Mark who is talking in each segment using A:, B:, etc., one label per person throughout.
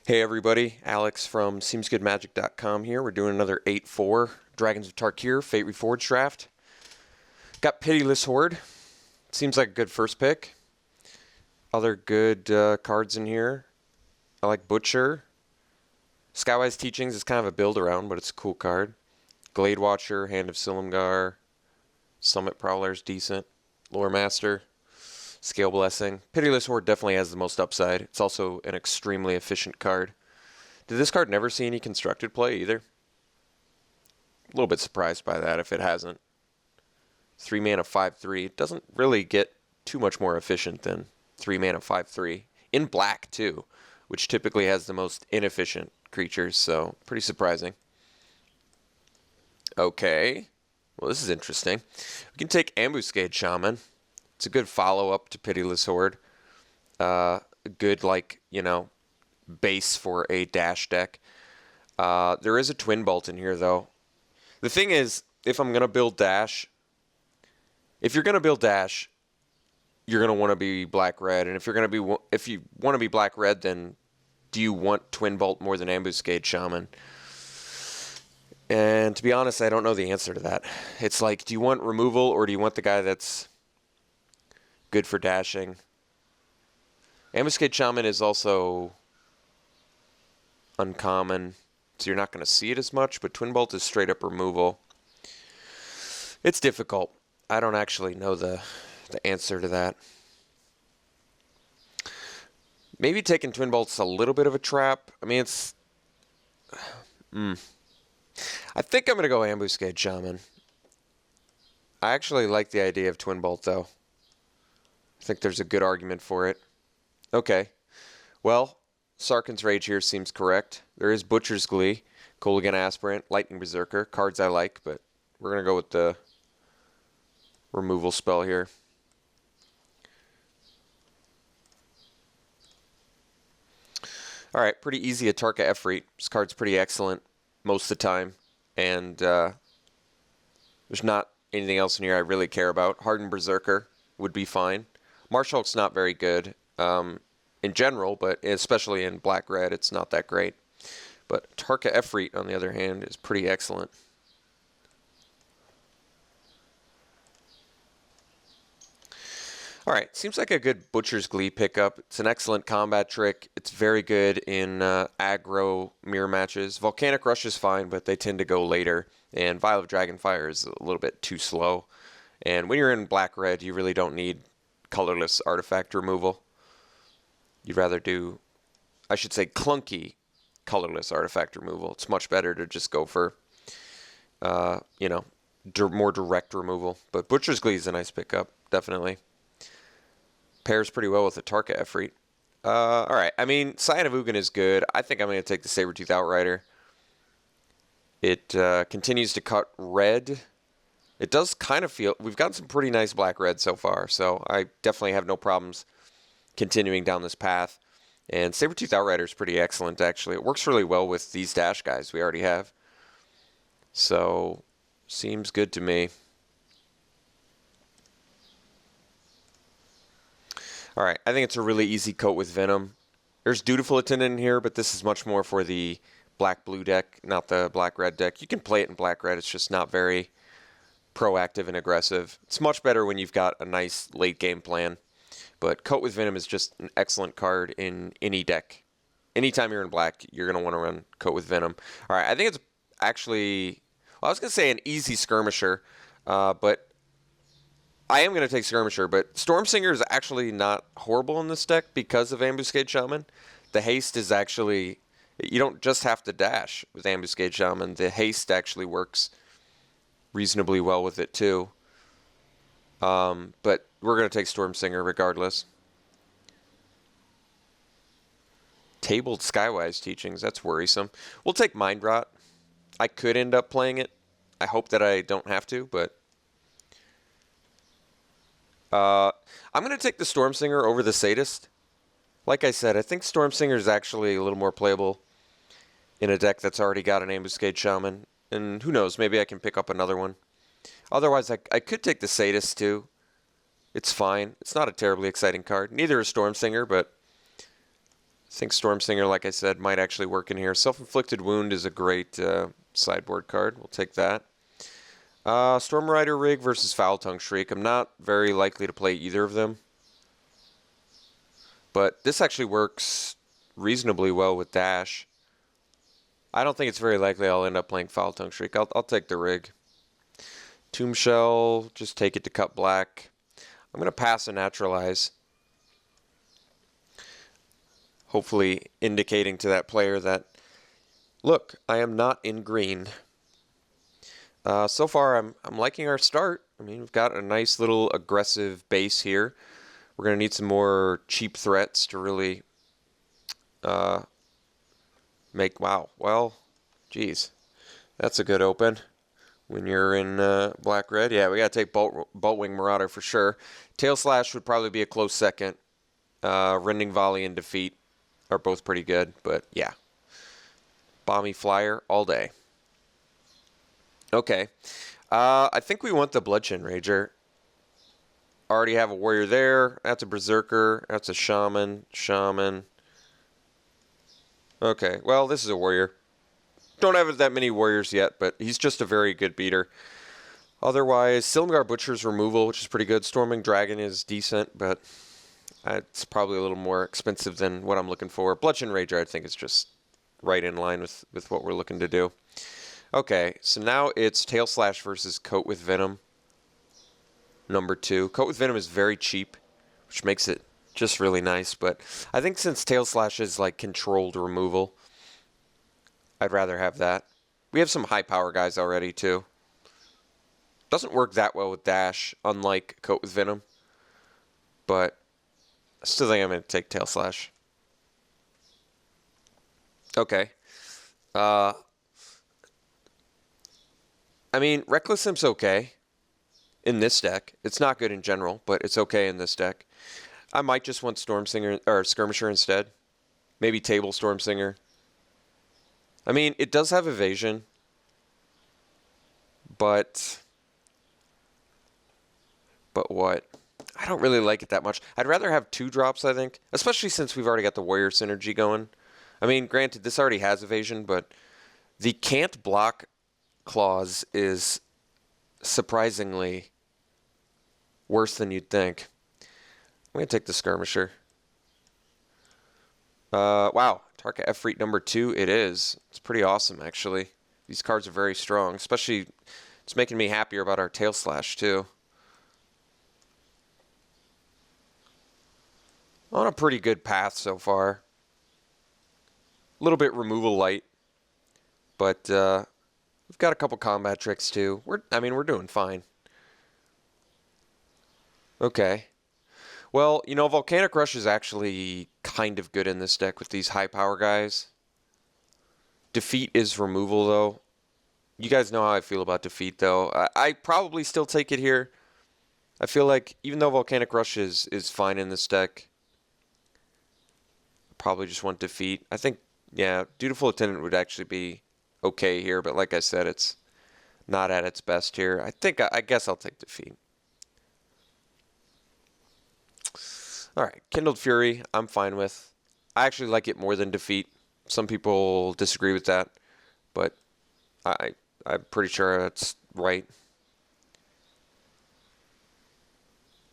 A: Hey everybody, Alex from SeemsGoodMagic.com here. We're doing another 8-4 Dragons of Tarkir Fate Reforged draft. Got Pitiless Horde. Seems like a good first pick. Other good cards in here. I like Butcher. Skywise Teachings is kind of a build around, but it's a cool card. Glade Watcher, Hand of Silumgar. Summit Prowler is decent. Lore Master. Scale Blessing. Pitiless Horde definitely has the most upside. It's also an extremely efficient card. Did this card never see any constructed play either? A little bit surprised by that if it hasn't. 3 mana 5/3. It doesn't really get too much more efficient than 3 mana 5/3. In black too, which typically has the most inefficient creatures, so pretty surprising. Okay. Well, this is interesting. We can take Ambuscade Shaman. It's a good follow-up to Pitiless Horde. A good, base for a dash deck. There is a Twin Bolt in here, though. The thing is, if I'm going to build dash, if you're going to build dash, you're going to want to be black-red. And if you want to be black-red, then do you want Twin Bolt more than Ambuscade Shaman? And to be honest, I don't know the answer to that. It's like, do you want removal or do you want the guy that's good for dashing? Ambuscade Shaman is also uncommon, so you're not going to see it as much, but Twin Bolt is straight up removal. It's difficult. I don't actually know the answer to that. Maybe taking Twin Bolt's a little bit of a trap. I mean, it's... I think I'm going to go Ambuscade Shaman. I actually like the idea of Twin Bolt, though. I think there's a good argument for it. Okay. Well, Sarkhan's Rage here seems correct. There is Butcher's Glee, Kolaghan Aspirant, Lightning Berserker. Cards I like, but we're going to go with the removal spell here. Alright, pretty easy Atarka Efreet. This card's pretty excellent most of the time. And there's not anything else in here I really care about. Hardened Berserker would be fine. Marshalk's not very good in general, but especially in black-red, it's not that great. But Tarka Efreet, on the other hand, is pretty excellent. Alright, seems like a good Butcher's Glee pickup. It's an excellent combat trick. It's very good in aggro mirror matches. Volcanic Rush is fine, but they tend to go later. And Vial of Dragonfire is a little bit too slow. And when you're in black-red, you really don't need colorless artifact removal. You'd rather do, I should say, clunky colorless artifact removal. It's much better to just go for, more direct removal. But Butcher's Glee is a nice pickup, definitely. Pairs pretty well with the Tarka Efreet. Alright, I mean, Scion of Ugin is good. I think I'm going to take the Sabertooth Outrider. It continues to cut red. It does kind of feel... We've gotten some pretty nice black-red so far, so I definitely have no problems continuing down this path. And Sabertooth Outrider is pretty excellent, actually. It works really well with these dash guys we already have. So, seems good to me. Alright, I think it's a really easy coat with Venom. There's Dutiful Attendant in here, but this is much more for the black-blue deck, not the black-red deck. You can play it in black-red, it's just not very proactive and aggressive. It's much better when you've got a nice late game plan. But Coat with Venom is just an excellent card in any deck. Anytime you're in black, you're going to want to run Coat with Venom. Alright, I think it's actually... Well, I was going to say an easy Skirmisher, but I am going to take Skirmisher. But Stormsinger is actually not horrible in this deck because of Ambuscade Shaman. The haste is actually... You don't just have to dash with Ambuscade Shaman. The haste actually works reasonably well with it too. But we're going to take Stormsinger regardless. Tabled Skywise Teachings, that's worrisome. We'll take Mind Rot. I could end up playing it. I hope that I don't have to, but... I'm going to take the Stormsinger over the Sadist. Like I said, I think Stormsinger is actually a little more playable in a deck that's already got an Ambuscade Shaman. And who knows, maybe I can pick up another one. Otherwise, I could take the Sadist too. It's fine. It's not a terribly exciting card. Neither is Stormsinger, but think Stormsinger, like I said, might actually work in here. Self-Inflicted Wound is a great sideboard card. We'll take that. Storm Rider Rig versus Foul Tongue Shriek. I'm not very likely to play either of them. But this actually works reasonably well with Dash. I don't think it's very likely I'll end up playing Foul Tongue Shriek. I'll take the Rig. Tomb Shell, just take it to cut black. I'm going to pass a Naturalize. Hopefully indicating to that player that, look, I am not in green. So far, I'm liking our start. I mean, we've got a nice little aggressive base here. We're going to need some more cheap threats to really make... Wow. Well, geez. That's a good open when you're in black-red. Yeah, we got to take Boltwing Marauder for sure. Tail Slash would probably be a close second. Rending Volley and Defeat are both pretty good, but yeah. Bomby Flyer all day. Okay. I think we want the Bloodshed Rager. Already have a Warrior there. That's a Berserker. That's a Shaman. Shaman. Okay, well, this is a Warrior. Don't have that many Warriors yet, but he's just a very good beater. Otherwise, Silumgar Butcher's removal, which is pretty good. Storming Dragon is decent, but it's probably a little more expensive than what I'm looking for. Bloodshed Rager, I think, is just right in line with what we're looking to do. Okay, so now it's Tail Slash versus Coat with Venom. Number 2. Coat with Venom is very cheap, which makes it just really nice. But I think since Tail Slash is like controlled removal, I'd rather have that. We have some high power guys already too. Doesn't work that well with Dash, unlike Coat with Venom. But I still think I'm going to take Tail Slash. Okay. I mean, Reckless Imp's okay in this deck. It's not good in general, but it's okay in this deck. I might just want Stormsinger or Skirmisher instead. Maybe Table Stormsinger. I mean, it does have evasion, but what? I don't really like it that much. I'd rather have 2 drops, I think, especially since we've already got the Warrior synergy going. I mean, granted, this already has evasion, but the can't block clause is surprisingly worse than you'd think. I'm going to take the Skirmisher. Wow. Tarkir Efreet number 2, it is. It's pretty awesome, actually. These cards are very strong, especially it's making me happier about our Tail Slash, too. On a pretty good path so far. A little bit removal light, but we've got a couple combat tricks, too. We're doing fine. Okay. Well, you know, Volcanic Rush is actually kind of good in this deck with these high power guys. Defeat is removal, though. You guys know how I feel about Defeat, though. I probably still take it here. I feel like even though Volcanic Rush is fine in this deck, I probably just want Defeat. I think, yeah, Dutiful Attendant would actually be okay here, but like I said, it's not at its best here. I guess I'll take Defeat. Alright, Kindled Fury, I'm fine with. I actually like it more than Defeat. Some people disagree with that, but I'm pretty sure that's right.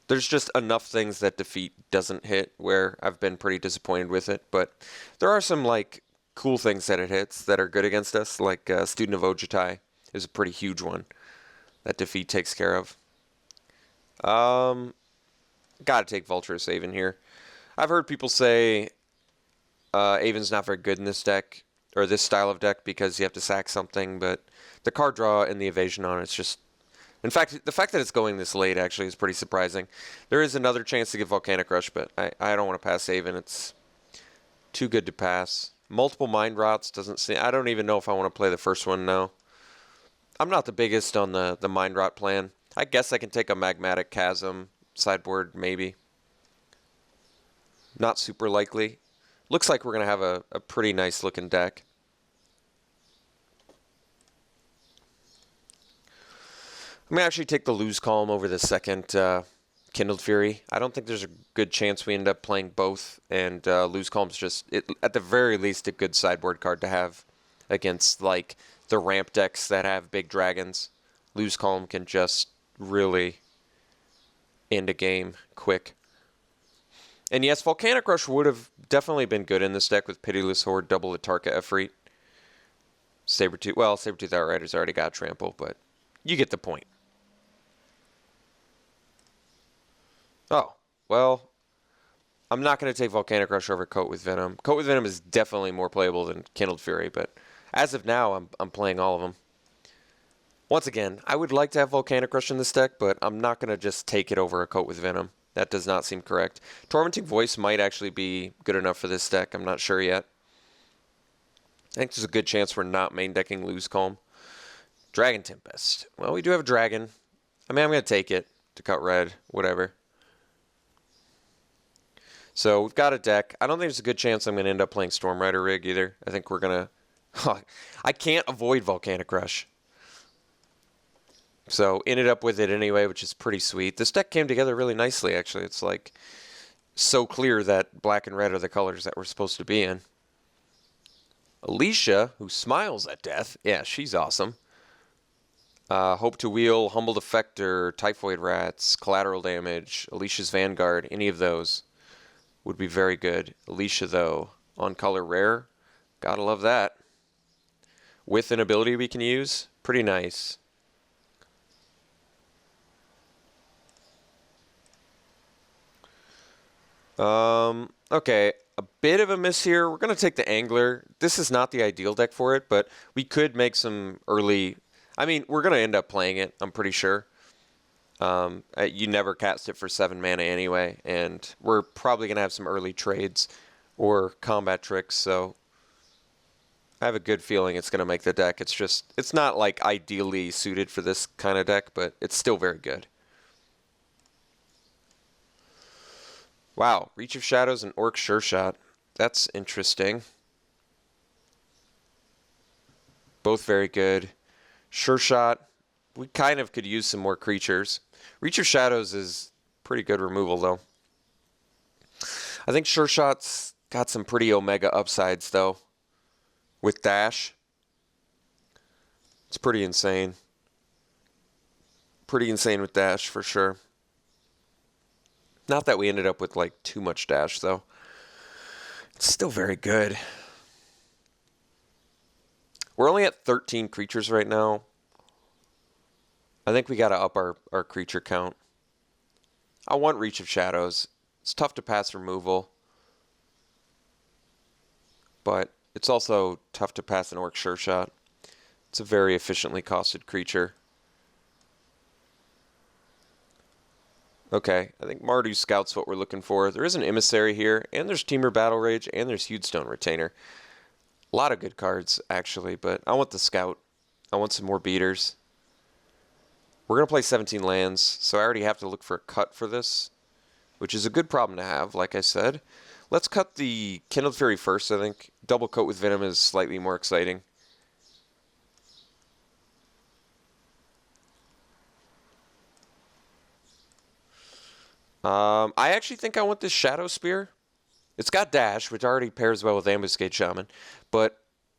A: There's just enough things that Defeat doesn't hit where I've been pretty disappointed with it, but there are some like cool things that it hits that are good against us, like Student of Ojutai is a pretty huge one that Defeat takes care of. Gotta take Vulturous Aven here. I've heard people say Aven's not very good in this deck, or this style of deck, because you have to sack something, but the card draw and the evasion on it's just... In fact, the fact that it's going this late actually is pretty surprising. There is another chance to get Volcanic Rush, but I don't want to pass Aven. It's too good to pass. Multiple Mind Rots doesn't seem... I don't even know if I want to play the first one now. I'm not the biggest on the Mind Rot plan. I guess I can take a Magmatic Chasm sideboard, maybe. Not super likely. Looks like we're going to have a pretty nice looking deck. I'm going to actually take the Lose Calm over the second Kindled Fury. I don't think there's a good chance we end up playing both, and Lose Calm's just, at the very least, a good sideboard card to have against, like, the ramp decks that have big dragons. Lose Calm can just really end a game quick. And yes, Volcanic Rush would have definitely been good in this deck with Pitiless Horde, double the Tarka Efreet. Sabretooth, well, Sabretooth Outriders already got Trample, but you get the point. Oh, well, I'm not going to take Volcanic Rush over Coat with Venom. Coat with Venom is definitely more playable than Kindled Fury, but as of now, I'm playing all of them. Once again, I would like to have Volcanic Rush in this deck, but I'm not going to just take it over a Coat with Venom. That does not seem correct. Tormenting Voice might actually be good enough for this deck. I'm not sure yet. I think there's a good chance we're not main decking Lose Calm. Dragon Tempest. Well, we do have a dragon. I mean, I'm going to take it to cut red, whatever. So we've got a deck. I don't think there's a good chance I'm going to end up playing Storm Rider Rig either. I think we're going to... I can't avoid Volcanic Rush. So ended up with it anyway, which is pretty sweet. This deck came together really nicely, actually. It's like so clear that black and red are the colors that we're supposed to be in. Alicia, who smiles at death. Yeah, she's awesome. Hope to Wheel, Humbled Effector, Typhoid Rats, Collateral Damage, Alicia's Vanguard, any of those would be very good. Alicia, though, on color rare. Gotta love that. With an ability we can use. Pretty nice. Okay, a bit of a miss here. We're going to take the Angler. This is not the ideal deck for it, but we could make some early... I mean, we're going to end up playing it, I'm pretty sure. You never cast it for 7 mana anyway, and we're probably going to have some early trades or combat tricks, so I have a good feeling it's going to make the deck. It's just, it's not like ideally suited for this kind of deck, but it's still very good. Wow, Reach of Shadows and Orc Sure Shot. That's interesting. Both very good. Sure Shot, we kind of could use some more creatures. Reach of Shadows is pretty good removal, though. I think Sure Shot's got some pretty Omega upsides, though. With Dash. It's pretty insane. Pretty insane with Dash, for sure. Not that we ended up with, like, too much Dash, though. It's still very good. We're only at 13 creatures right now. I think we got to up our creature count. I want Reach of Shadows. It's tough to pass removal. But it's also tough to pass an Orc Sure Shot. It's a very efficiently costed creature. Okay, I think Mardu Scout's what we're looking for. There is an Emissary here, and there's Temur Battle Rage, and there's Hewdstone Retainer. A lot of good cards, actually, but I want the Scout. I want some more beaters. We're going to play 17 lands, so I already have to look for a cut for this, which is a good problem to have, like I said. Let's cut the Kindled Fury first, I think. Double Coat with Venom is slightly more exciting. I actually think I want this Shadow Spear. It's got Dash, which already pairs well with Ambuscade Shaman. But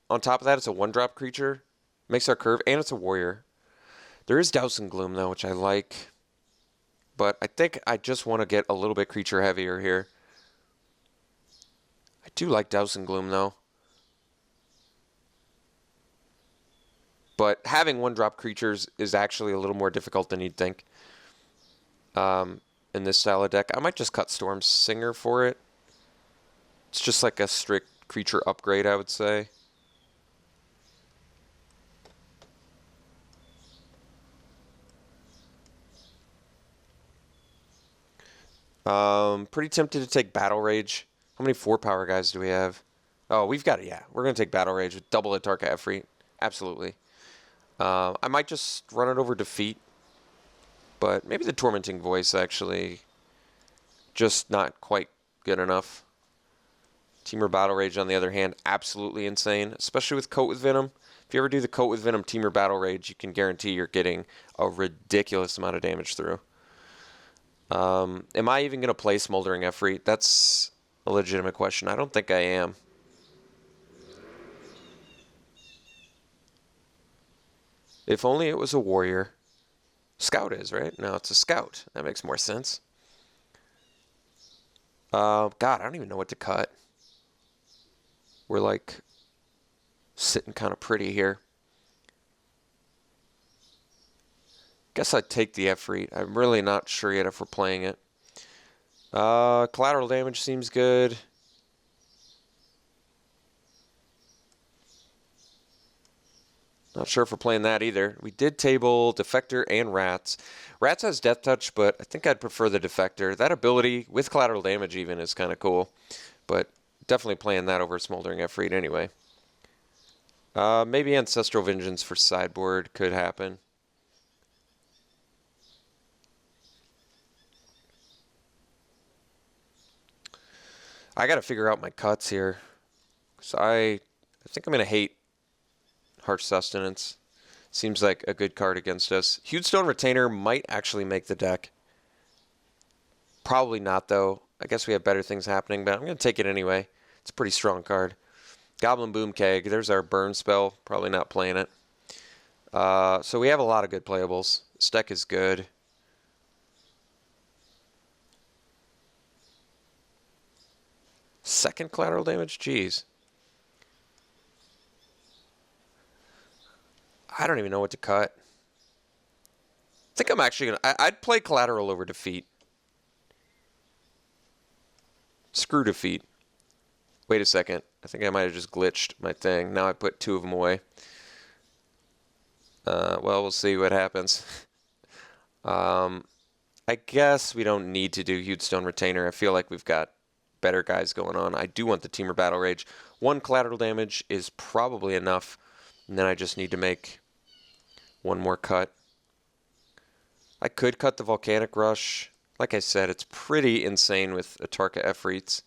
A: on top of that, it's a 1-drop creature. Makes our curve, and it's a warrior. There is Douse and Gloom, though, which I like. But I think I just want to get a little bit creature heavier here. I do like Douse and Gloom, though. But having 1-drop creatures is actually a little more difficult than you'd think. In this style of deck. I might just cut Storm Singer for it. It's just like a strict creature upgrade, I would say. Pretty tempted to take Battle Rage. How many 4-power guys do we have? Oh, we've got it, yeah. We're going to take Battle Rage with double the Tarka Efreet. Absolutely. I might just run it over Defeat. But maybe the Tormenting Voice, actually, just not quite good enough. Temur Battle Rage, on the other hand, absolutely insane, especially with Coat with Venom. If you ever do the Coat with Venom Temur Battle Rage, you can guarantee you're getting a ridiculous amount of damage through. Am I even going to play Smoldering Efreet? That's a legitimate question. I don't think I am. If only it was a warrior. Scout is, right? No, it's a scout. That makes more sense. God, I don't even know what to cut. We're like sitting kind of pretty here. Guess I'd take the Efreet. I'm really not sure yet if we're playing it. Collateral damage seems good. Not sure if we're playing that either. We did table Defector and Rats. Rats has Death Touch, but I think I'd prefer the Defector. That ability, with collateral damage even, is kind of cool. But definitely playing that over Smoldering Efreet anyway. Maybe Ancestral Vengeance for sideboard could happen. I got to figure out my cuts here. So I think I'm going to hate Harsh Sustenance. Seems like a good card against us. Hewstone Retainer might actually make the deck. Probably not, though. I guess we have better things happening, but I'm going to take it anyway. It's a pretty strong card. Goblin Boom Keg. There's our burn spell. Probably not playing it. So we have a lot of good playables. This deck is good. Second collateral damage? Jeez. I don't even know what to cut. I think I'm actually going to... I'd play collateral over defeat. Screw defeat. Wait a second. I think I might have just glitched my thing. Now I put two of them away. Well, we'll see what happens. I guess we don't need to do Hewstone Retainer. I feel like we've got better guys going on. I do want the Teamer Battle Rage. One collateral damage is probably enough. And then I just need to make one more cut. I could cut the Volcanic Rush. Like I said, it's pretty insane with Atarka Efreets.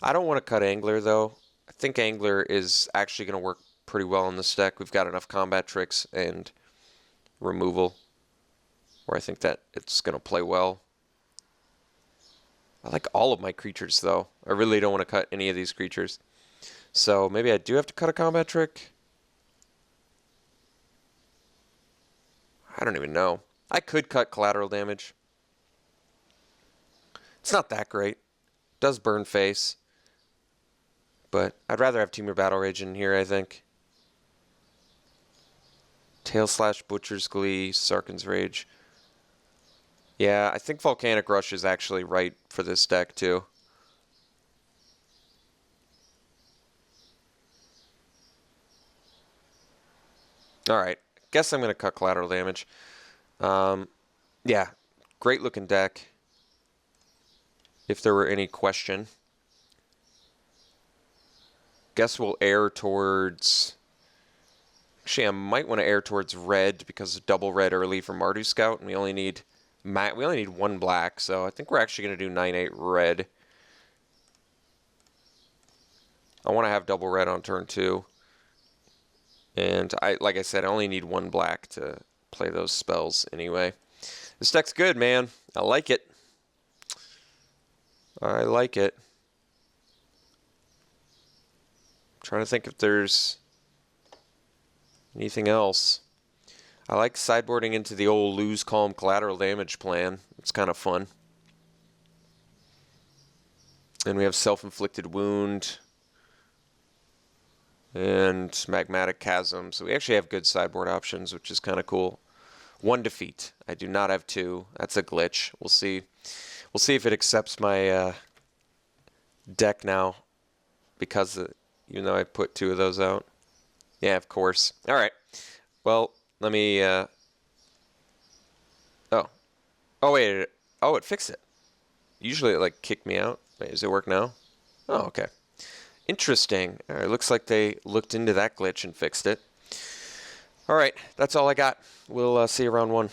A: I don't want to cut Angler, though. I think Angler is actually going to work pretty well in this deck. We've got enough combat tricks and removal where I think that it's going to play well. I like all of my creatures, though. I really don't want to cut any of these creatures. So maybe I do have to cut a combat trick. I don't even know. I could cut collateral damage. It's not that great. Does burn face. But I'd rather have Teamer Battle Rage in here, I think. Tail Slash, Butcher's Glee, Sarkhan's Rage. Yeah, I think Volcanic Rush is actually right for this deck, too. Alright, guess I'm going to cut collateral damage. Yeah, great looking deck. If there were any question. Guess we'll err towards... Actually, I might want to err towards red because of double red early for Mardu Scout, and we only need one black, so I think we're actually going to do 9/8 red. I want to have double red on turn 2. And like I said, I only need one black to play those spells anyway. This deck's good, man. I like it. I like it. I'm trying to think if there's anything else. I like sideboarding into the old lose calm collateral damage plan. It's kind of fun. And we have self-inflicted wound and magmatic chasm. So we actually have good sideboard options, which is kind of cool. One defeat. I do not have two. That's a glitch. We'll see. We'll see if it accepts my deck now, because even though I put two of those out. Yeah, of course. All right. Well, let me. Oh wait. Oh, it fixed it. Usually it like kicked me out. Wait, does it work now? Oh, okay. Interesting. All right, looks like they looked into that glitch and fixed it. All right, that's all I got. We'll see you round one.